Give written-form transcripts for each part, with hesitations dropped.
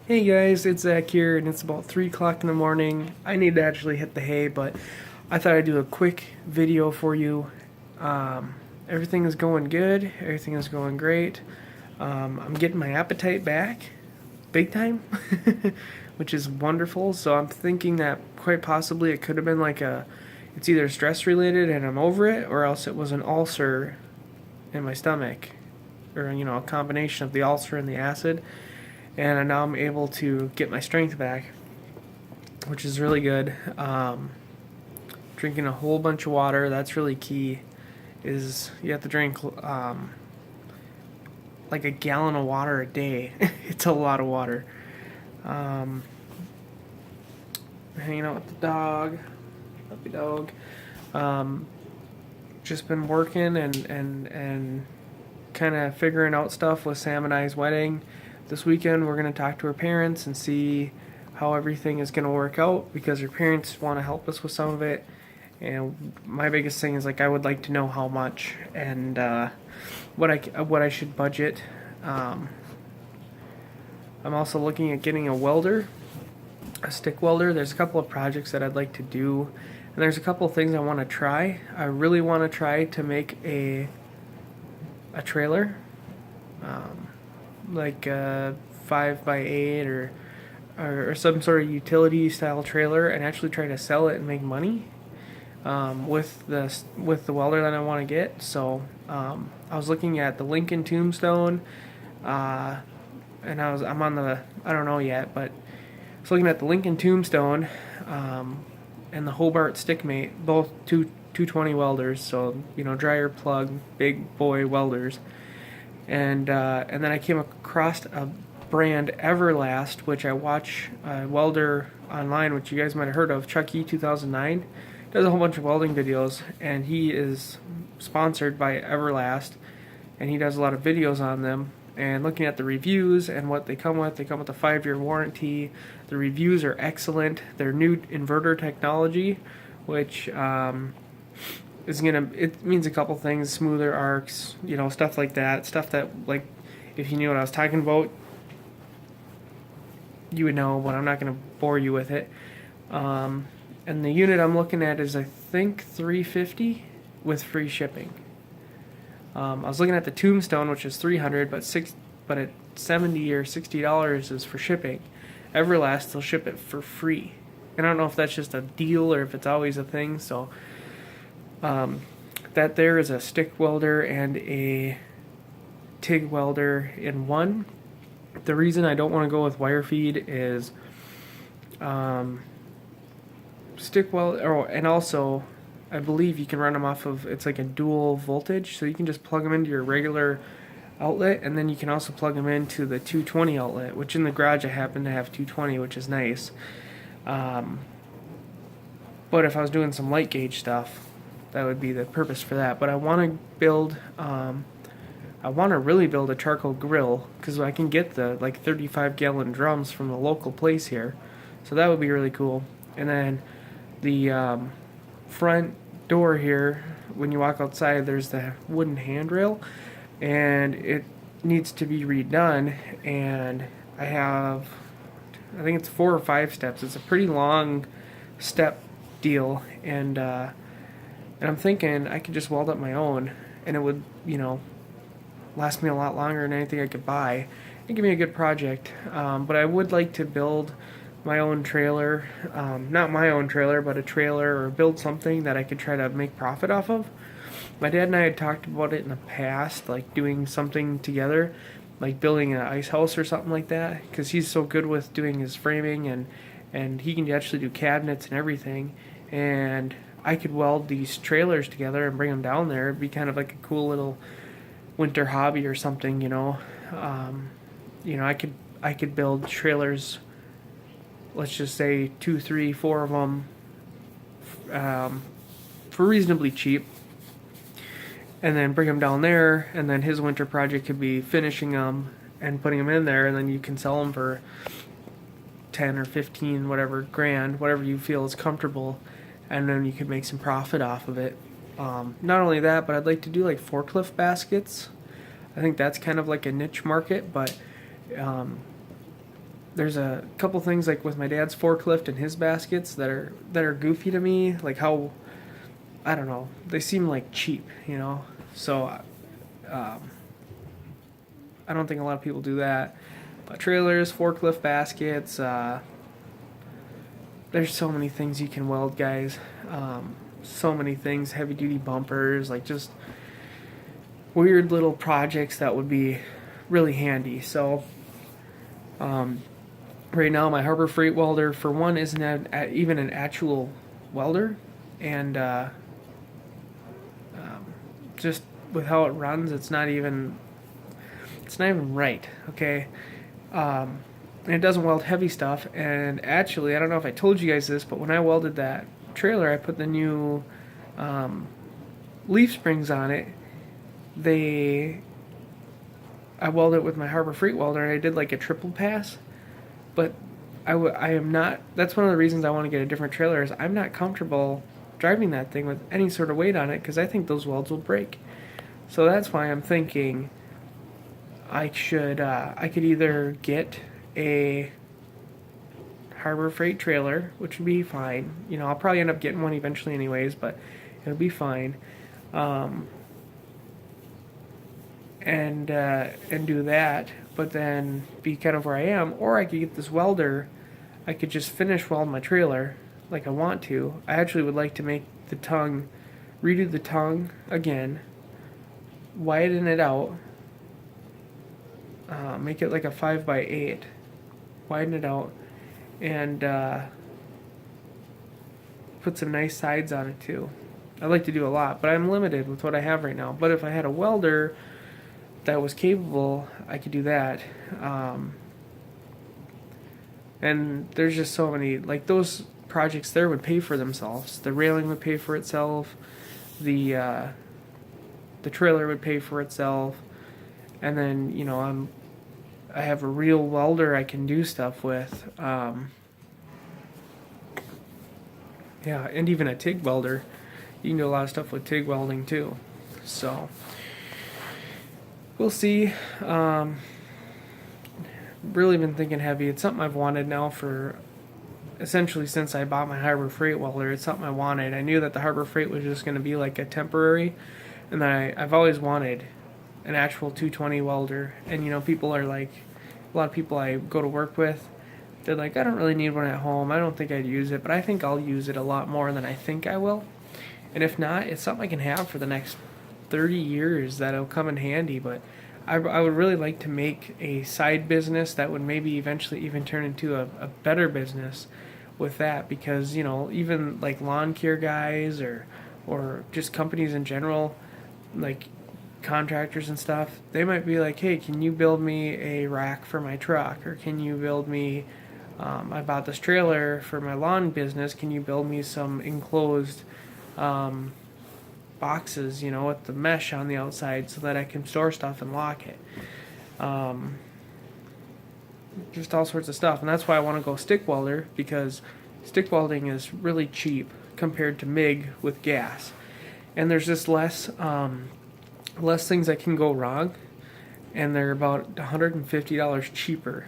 Hey guys, it's Zach here, and it's about 3 o'clock in the morning. I need to actually hit the hay, but I thought I'd do a quick video for you. Everything is going good, everything is going great. I'm getting my appetite back, big time, which is wonderful. So I'm thinking that quite possibly it could have been it's either stress related and I'm over it, or else it was an ulcer in my stomach, or a combination of the ulcer and the acid, and now I'm able to get my strength back, which is really good. Drinking a whole bunch of water, that's really key. Is you have to drink like a gallon of water a day. It's a lot of water. Um, Hanging out with the dog, puppy dog. Um, just been working and kind of figuring out stuff with Sam and I's wedding. This weekend we're going to talk to her parents and see how everything is going to work out, because her parents want to help us with some of it. And my biggest thing is, like, I would like to know how much and what I should budget. Um, I'm also looking at getting a welder, a stick welder. There's a couple of projects that I'd like to do, and there's a couple of things I want to try. I really want to try to make a trailer, like a 5x8 or some sort of utility style trailer, and actually try to sell it and make money with the welder that I want to get. So I was looking at the Lincoln Tombstone, and I'm on the, I don't know yet, but I was looking at the Lincoln Tombstone and the Hobart Stickmate, both 220 welders. So dryer plug, big boy welders, and then I came across a brand, Everlast, which I watch a welder online, which you guys might have heard of, Chuck E 2009, does a whole bunch of welding videos, and he is sponsored by Everlast, and he does a lot of videos on them. And looking at the reviews and what they come with a 5-year warranty. The reviews are excellent. Their new inverter technology, which it means a couple things: smoother arcs, stuff like that. Stuff that, like, if you knew what I was talking about, you would know, but I'm not going to bore you with it. And the unit I'm looking at is, I think, $350 with free shipping. I was looking at the Tombstone, which is $300, but at $70 or $60 is for shipping. Everlast, they'll ship it for free. And I don't know if that's just a deal or if it's always a thing. So that there is a stick welder and a TIG welder in one. The reason I don't want to go with wire feed is stick weld, and also I believe you can run them off of, it's like a dual voltage, so you can just plug them into your regular outlet, and then you can also plug them into the 220 outlet, which in the garage I happen to have 220, which is nice. But if I was doing some light gauge stuff, that would be the purpose for that. But I want to really build a charcoal grill, because I can get the 35-gallon drums from the local place here, so that would be really cool. And then the front door here, when you walk outside, there's the wooden handrail, and it needs to be redone. And I think it's 4 or 5 steps. It's a pretty long step deal, and I'm thinking I could just weld up my own, and it would last me a lot longer than anything I could buy. It'd give me a good project. But I would like to build my own trailer, not my own trailer, but a trailer, or build something that I could try to make profit off of. My dad and I had talked about it in the past, like doing something together, like building an ice house or something like that, because he's so good with doing his framing, and he can actually do cabinets and everything. And I could weld these trailers together and bring them down there. It'd be kind of like a cool little winter hobby or something, I could build trailers, let's just say 2, 3, 4 of them, for reasonably cheap, and then bring them down there. And then his winter project could be finishing them and putting them in there, and then you can sell them for 10 or 15, whatever grand, whatever you feel is comfortable, and then you could make some profit off of it. Not only that, but I'd like to do like forklift baskets. I think that's kind of like a niche market, but there's a couple things like with my dad's forklift and his baskets that are goofy to me, like how, I don't know, they seem like cheap, you know. So I don't think a lot of people do that. But trailers, forklift baskets, there's so many things you can weld, guys. So many things, heavy duty bumpers, like just weird little projects that would be really handy. So right now my Harbor Freight welder, for one, isn't even an actual welder, and just with how it runs, it's not even right. Okay. And it doesn't weld heavy stuff. And actually, I don't know if I told you guys this, but when I welded that trailer, I put the new leaf springs on it. I welded it with my Harbor Freight welder, and I did like a triple pass. But I am not. That's one of the reasons I want to get a different trailer. Is I'm not comfortable driving that thing with any sort of weight on it, because I think those welds will break. So that's why I'm thinking I could either get a Harbor Freight trailer, which would be fine. You know, I'll probably end up getting one eventually anyways, but it'll be fine. And do that, but then be kind of where I am. Or I could get this welder. I could just finish weld my trailer like I want to. I actually would like to make the tongue, redo the tongue again, widen it out, make it like a 5x8, widen it out, and put some nice sides on it too. I'd like to do a lot, but I'm limited with what I have right now. But if I had a welder that was capable, I could do that. And there's just so many, like those projects there would pay for themselves. The railing would pay for itself. The trailer would pay for itself. And then, you know, I have a real welder I can do stuff with. Yeah, and even a TIG welder. You can do a lot of stuff with TIG welding too. So we'll see. Really been thinking heavy. It's something I've wanted now for essentially since I bought my Harbor Freight welder. It's something I wanted. I knew that the Harbor Freight was just going to be like a temporary, and I've always wanted an actual 220 welder. And you know, people are like, a lot of people I go to work with, they're like, I don't really need one at home. I don't think I'd use it, but I think I'll use it a lot more than I think I will. And if not, it's something I can have for the next 30 years that'll come in handy. But I would really like to make a side business that would maybe eventually even turn into a better business with that, because, you know, even like lawn care guys or just companies in general, like contractors and stuff, they might be like, hey, can you build me a rack for my truck? Or can you build me, I bought this trailer for my lawn business, can you build me some enclosed boxes, you know, with the mesh on the outside so that I can store stuff and lock it. Just all sorts of stuff. And that's why I want to go stick welder, because stick welding is really cheap compared to MIG with gas. And there's just less things that can go wrong, and they're about $150 cheaper.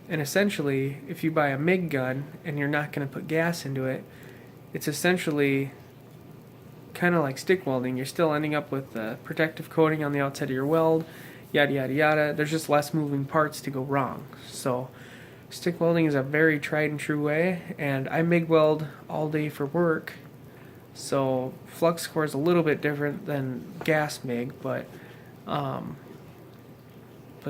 And essentially, if you buy a MIG gun and you're not going to put gas into it, it's essentially kind of like stick welding. You're still ending up with the protective coating on the outside of your weld, yada yada yada. There's just less moving parts to go wrong. So stick welding is a very tried and true way, and I MIG weld all day for work, so flux core is a little bit different than gas MIG, but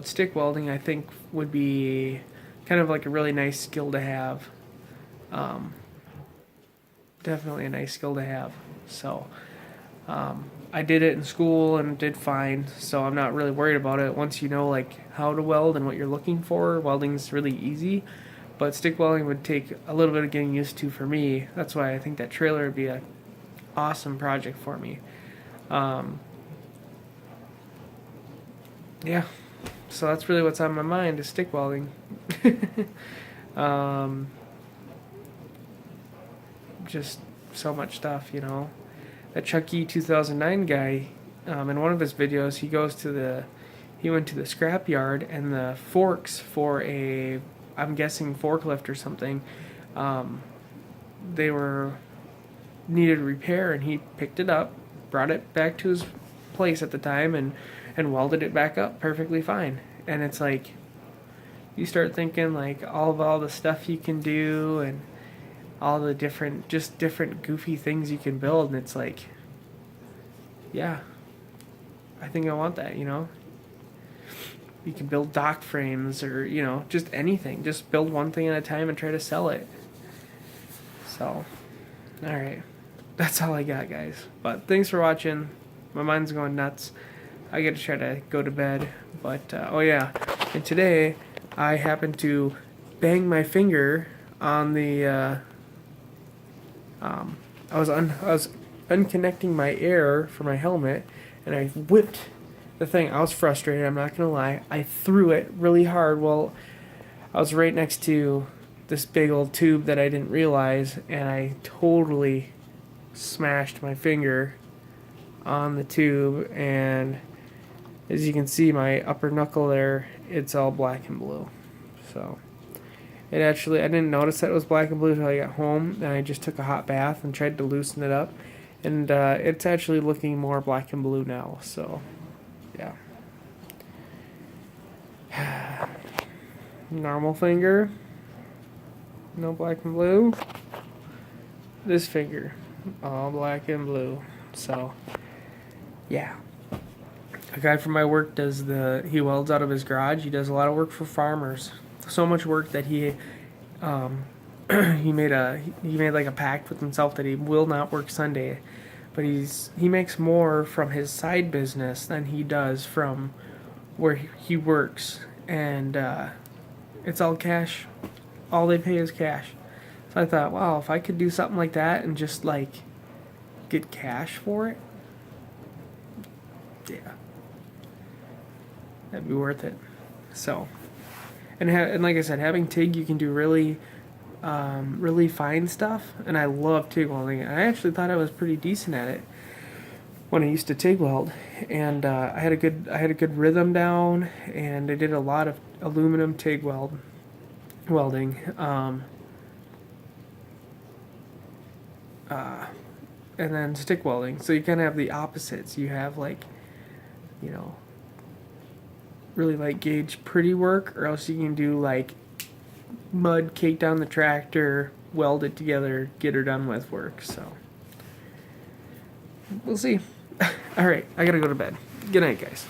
stick welding I think would be kind of like a really nice skill to have. Definitely a nice skill to have. So I did it in school and did fine, so I'm not really worried about it. Once you know like how to weld and what you're looking for, welding's really easy. But stick welding would take a little bit of getting used to for me. That's why I think that trailer would be an awesome project for me. Yeah, so that's really what's on my mind, is stick welding. Just so much stuff, you know. That Chucky 2009 guy, in one of his videos, he went to the scrap yard, and the forks for a I'm guessing forklift or something. Um, they were needed repair, and he picked it up, brought it back to his place at the time, and welded it back up perfectly fine. And it's like you start thinking like all the stuff you can do and all the different goofy things you can build, and it's like, yeah, I think I want that, you know. You can build dock frames or, you know, just anything. Just build one thing at a time and try to sell it. So, alright. That's all I got, guys. But thanks for watching. My mind's going nuts. I gotta try to go to bed. But, oh yeah. And today, I happened to bang my finger on the, I was unconnecting my air for my helmet, and I whipped the thing. I was frustrated, I'm not gonna lie. I threw it really hard. Well, I was right next to this big old tube that I didn't realize, and I totally smashed my finger on the tube, and as you can see, my upper knuckle there, it's all black and blue. So it actually, I didn't notice that it was black and blue until I got home, and I just took a hot bath and tried to loosen it up, and it's actually looking more black and blue now. So yeah. Normal finger, no black and blue. This finger, all black and blue. So yeah. A guy from my work he welds out of his garage. He does a lot of work for farmers. So much work that he made like a pact with himself that he will not work Sunday. But he makes more from his side business than he does from where he works, and it's all cash. All they pay is cash. So I thought, wow, if I could do something like that and just like get cash for it, yeah, that'd be worth it. So, and like I said, having TIG, you can do really fine stuff, and I love TIG welding. I actually thought I was pretty decent at it when I used to TIG weld, and I had a good rhythm down, and I did a lot of aluminum TIG welding, and then stick welding. So you kind of have the opposites. You have like, you know, really light gauge pretty work, or else you can do like mud cake down the tractor, weld it together, get her done with work. So we'll see. All right, I gotta go to bed. Good night, guys.